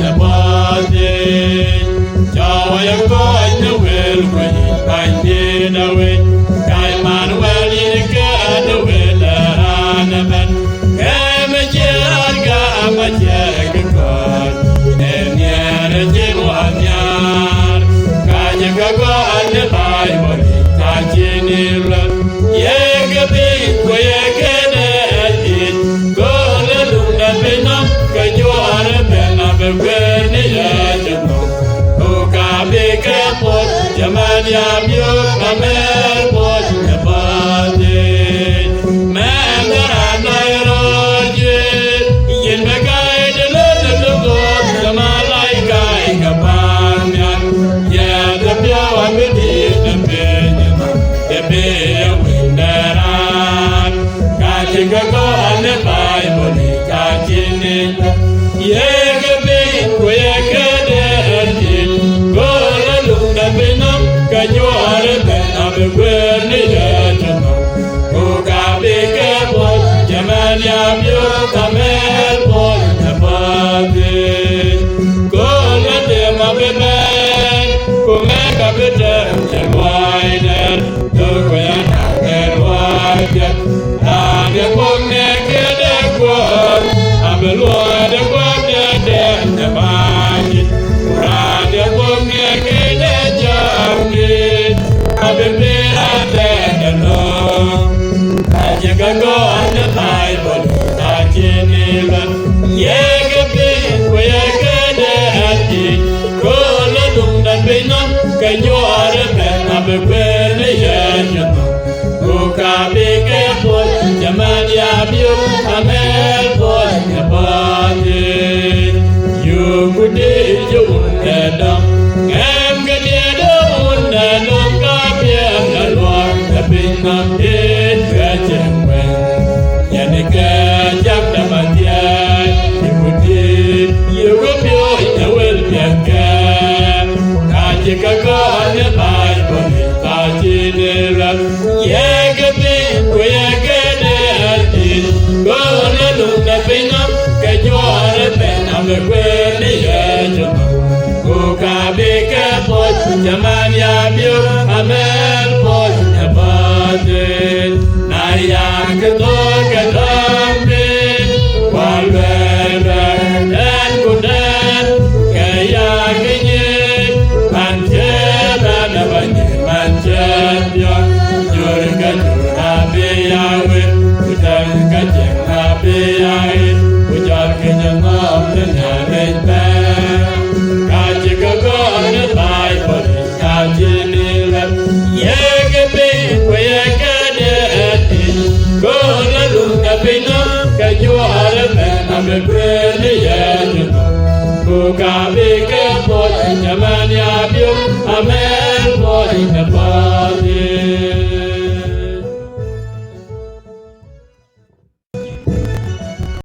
the body. Joy of God, the will, when you find it away. Guy Manuel, you got the will, and a man. Come a jar, come a jag, God. And yet a gin one yard. Can you go on the Bible? Touching it. Yeah, big, where you get it. Go to the Benam, can you are a pen of a very Jamania, you come and watch the body. Man, there are no roads. In the guide, the little goat, the Malaika, Capanian. Yeah, the pure with the Benjamin, the bear winner. Catching a go on the Bible, catching it. Yeah, the big, where can it go? Can you are a man of a word? Who can be careful? Jamania, you come and put the body. Go let them have a man. Who make up the terms and widen. Look where and widen. And the book naked and quad. I'm a lord of what they're dead. The mind. And the book naked and I've been dead alone. I can go on the Bible, I can even. Yeah, we are good at it. Go along that we know. Can you are a man of a very who can be careful? Jamania, you a man for the body. You could do you dead. Not in Gretchen when Yanika jumped up at the eye, you would be in the will be a cat. Can't you go on the Bible? Touching it up. Yeah, get it, we are getting it. Go on and look the thing up. Get your pen of the way. Who can be careful? Jamania, you a man for the Naya can look at me while we're and good and kayaking and champion. You're going to happy with happy with your kitchen of the Navy band. Can't you go on the Bible? Can't you live? Yeah. Can you are a man of a brilliant who can be careful? Jamania, you a man for in the bar.